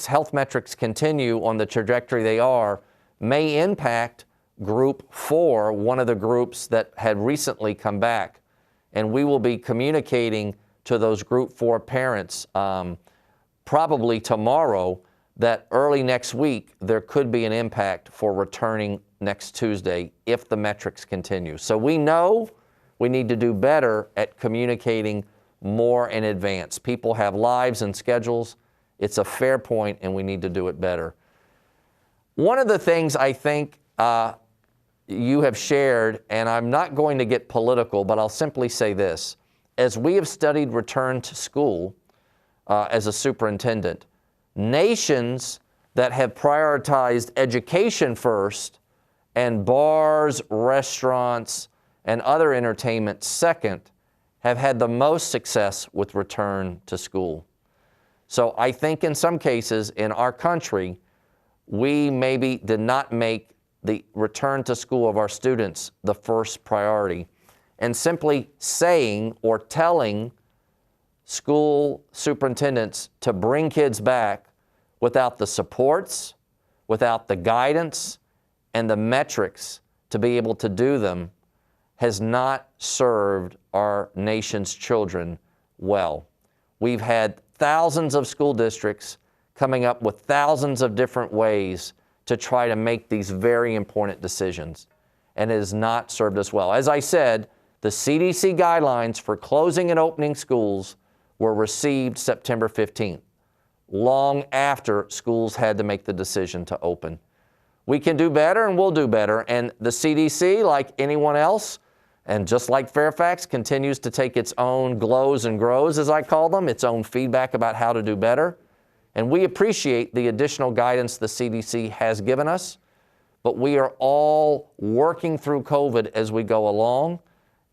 health metrics continue on the trajectory they are, may impact Group 4, one of the groups that had recently come back. And we will be communicating to those Group 4 parents probably tomorrow that early next week there could be an impact for returning next Tuesday if the metrics continue. So we know we need to do better at communicating more in advance. People have lives and schedules. It's a fair point, and we need to do it better. One of the things I think you have shared, and I'm not going to get political, but I'll simply say this. As we have studied return to school as a superintendent, nations that have prioritized education first and bars, restaurants, and other entertainment second have had the most success with return to school. So I think in some cases in our country, we maybe did not make the return to school of our students the first priority. And simply saying or telling school superintendents to bring kids back without the supports, without the guidance, and the metrics to be able to do them has not served our nation's children well. We've had thousands of school districts coming up with thousands of different ways to try to make these very important decisions, and it has not served us well. As I said, the CDC guidelines for closing and opening schools were received September 15th, long after schools had to make the decision to open. We can do better, and we'll do better, and the CDC, like anyone else, and just like Fairfax, continues to take its own glows and grows, as I call them, its own feedback about how to do better. And we appreciate the additional guidance the CDC has given us, but we are all working through COVID as we go along,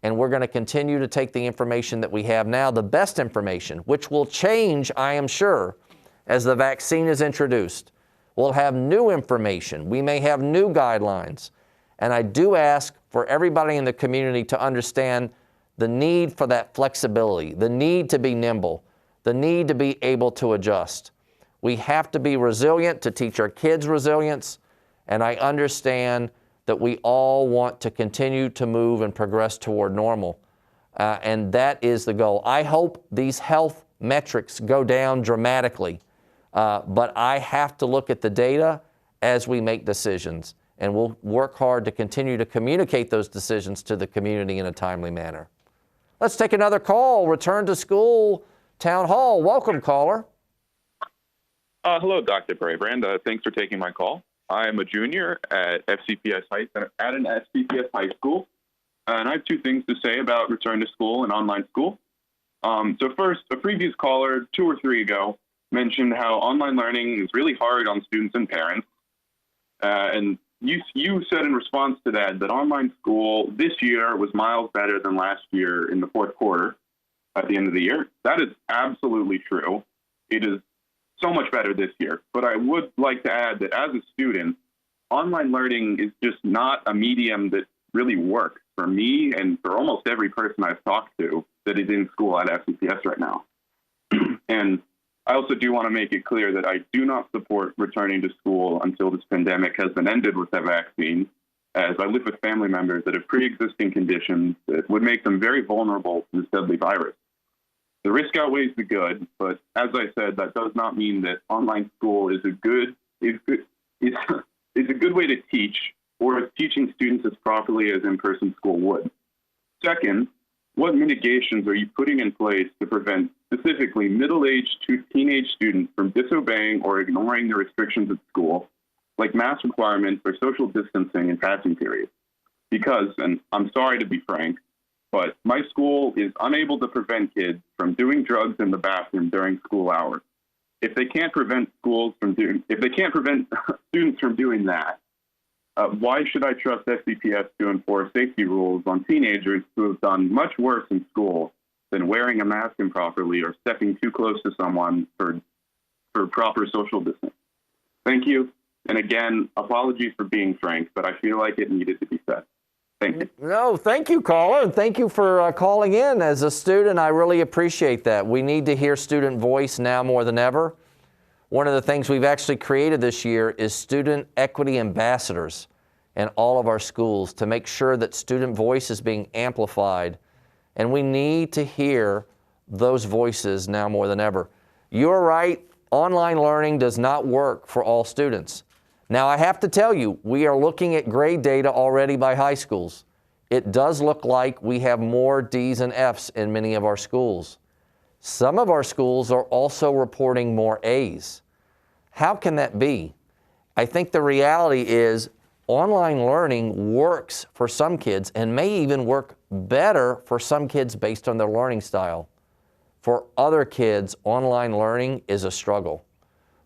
and we're going to continue to take the information that we have now, the best information, which will change, I am sure, as the vaccine is introduced. We'll have new information. We may have new guidelines. And I do ask for everybody in the community to understand the need for that flexibility, the need to be nimble, the need to be able to adjust. We have to be resilient to teach our kids resilience, and I understand that we all want to continue to move and progress toward normal, and that is the goal. I hope these health metrics go down dramatically, but I have to look at the data as we make decisions, and we'll work hard to continue to communicate those decisions to the community in a timely manner. Let's take another call. Return to School Town Hall. Welcome, caller. Hello, Dr. Brabrand. Thanks for taking my call. I am a junior at FCPS at an FCPS high school, and I have two things to say about return to school and online school. So first, a previous caller 2 or 3 ago mentioned how online learning is really hard on students and parents. And you said in response to that online school this year was miles better than last year in the fourth quarter. at the end of the year. That is absolutely true. It is so much better this year. But I would like to add that as a student, online learning is just not a medium that really works for me and for almost every person I've talked to that is in school at FCPS right now. And I also do want to make it clear that I do not support returning to school until this pandemic has been ended with the vaccine, as I live with family members that have pre-existing conditions that would make them very vulnerable to this deadly virus. The risk outweighs the good, but as I said, that does not mean that online school is a good way to teach, or is teaching students as properly as in-person school would. Second, what mitigations are you putting in place to prevent specifically middle-aged to teenage students from disobeying or ignoring the restrictions at school, like mask requirements or social distancing in passing periods? Because, and I'm sorry to be frank, but my school is unable to prevent kids from doing drugs in the bathroom during school hours. If they can't prevent students from doing that, why should I trust FCPS to enforce safety rules on teenagers who have done much worse in school than wearing a mask improperly or stepping too close to someone for proper social distance? Thank you. And again, apologies for being frank, but I feel like it needed to be said. Thank you. No, thank you, caller, and thank you for calling in. As a student, I really appreciate that. We need to hear student voice now more than ever. One of the things we've actually created this year is student equity ambassadors in all of our schools to make sure that student voice is being amplified. And we need to hear those voices now more than ever. You're right, online learning does not work for all students. Now, I have to tell you, we are looking at grade data already by high schools. It does look like we have more D's and F's in many of our schools. Some of our schools are also reporting more A's. How can that be? I think the reality is online learning works for some kids and may even work better for some kids based on their learning style. For other kids, online learning is a struggle.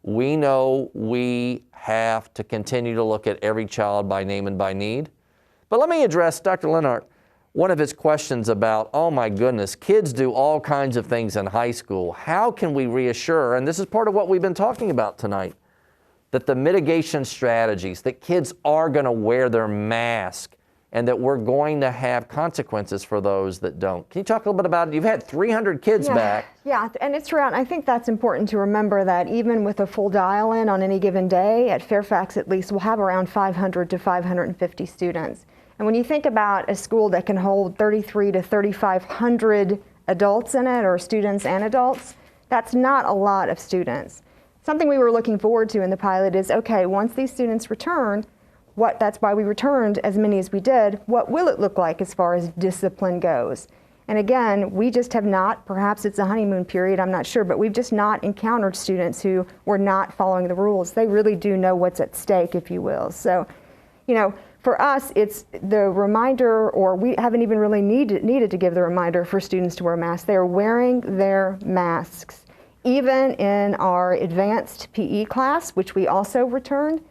We know we have to continue to look at every child by name and by need. But let me address Dr. Lenart, one of his questions about, oh my goodness, kids do all kinds of things in high school. How can we reassure, and this is part of what we've been talking about tonight, that the mitigation strategies, that kids are going to wear their mask and that we're going to have consequences for those that don't. Can you talk a little bit about it? You've had 300 kids back. Yeah, and it's around, I think that's important to remember that even with a full dial-in on any given day, at Fairfax at least, we'll have around 500 to 550 students. And when you think about a school that can hold 33 to 3,500 adults in it, or students and adults, that's not a lot of students. Something we were looking forward to in the pilot is, okay, once these students return, that's why we returned as many as we did, what will it look like as far as discipline goes? And again, we just have not, perhaps it's a honeymoon period, I'm not sure, but we've just not encountered students who were not following the rules. They really do know what's at stake, if you will. So, you know, for us, it's the reminder, or we haven't even really needed to give the reminder for students to wear masks. They are wearing their masks. Even in our advanced PE class, which we also returned,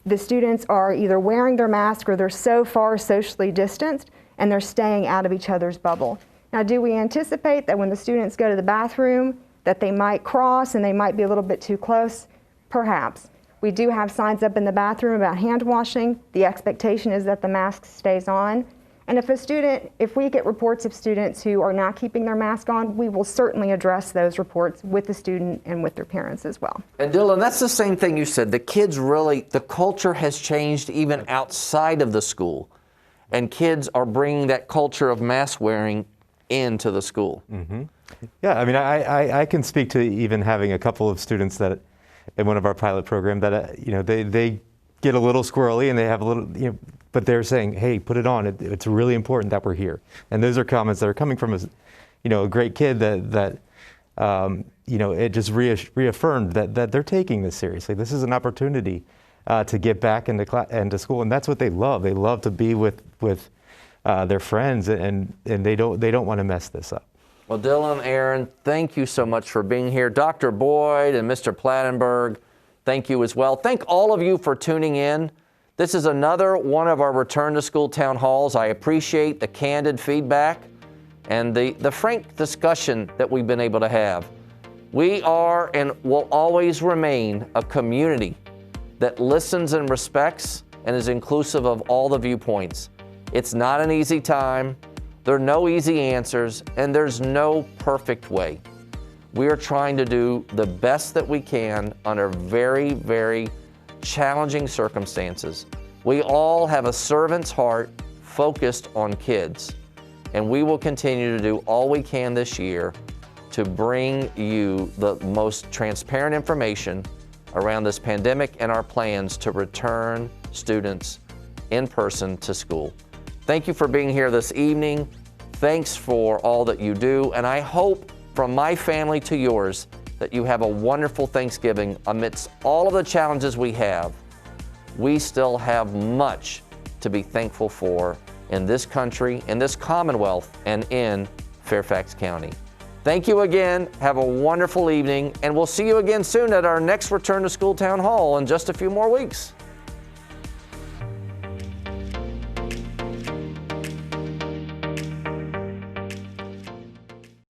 the students are either wearing their mask or they're so far socially distanced and they're staying out of each other's bubble. Now, do we anticipate that when the students go to the bathroom that they might cross and they might be a little bit too close? Perhaps. We do have signs up in the bathroom about hand washing. The expectation is that the mask stays on. And if we get reports of students who are not keeping their mask on, we will certainly address those reports with the student and with their parents as well. And Dylan, that's the same thing you said. The kids really, the culture has changed even outside of the school. And kids are bringing that culture of mask wearing into the school. Mm-hmm. Yeah, I mean, I can speak to even having a couple of students that in one of our pilot program that, you know, they get a little squirrely and they have a little, you know, but they're saying, hey, put it on. It's really important that we're here. And those are comments that are coming from a great kid that you know, it just reaffirmed that they're taking this seriously. This is an opportunity to get back into school, and that's what they love. They love to be with their friends, and they don't want to mess this up. Well, Dylan, Aaron, thank you so much for being here. Dr. Boyd and Mr. Plattenberg, thank you as well. Thank all of you for tuning in. This is another one of our Return to School town halls. I appreciate the candid feedback. and the frank discussion that we've been able to have. We are and will always remain a community that listens and respects and is inclusive of all the viewpoints. It's not an easy time. There are no easy answers, and there's no perfect way. We are trying to do the best that we can under very, very challenging circumstances. We all have a servant's heart focused on kids, and we will continue to do all we can this year to bring you the most transparent information around this pandemic and our plans to return students in person to school. Thank you for being here this evening. Thanks for all that you do, and I hope from my family to yours that you have a wonderful Thanksgiving amidst all of the challenges we have. We still have much to be thankful for in this country, in this Commonwealth, and in Fairfax County. Thank you again. Have a wonderful evening, and we'll see you again soon at our next Return to School Town Hall in just a few more weeks.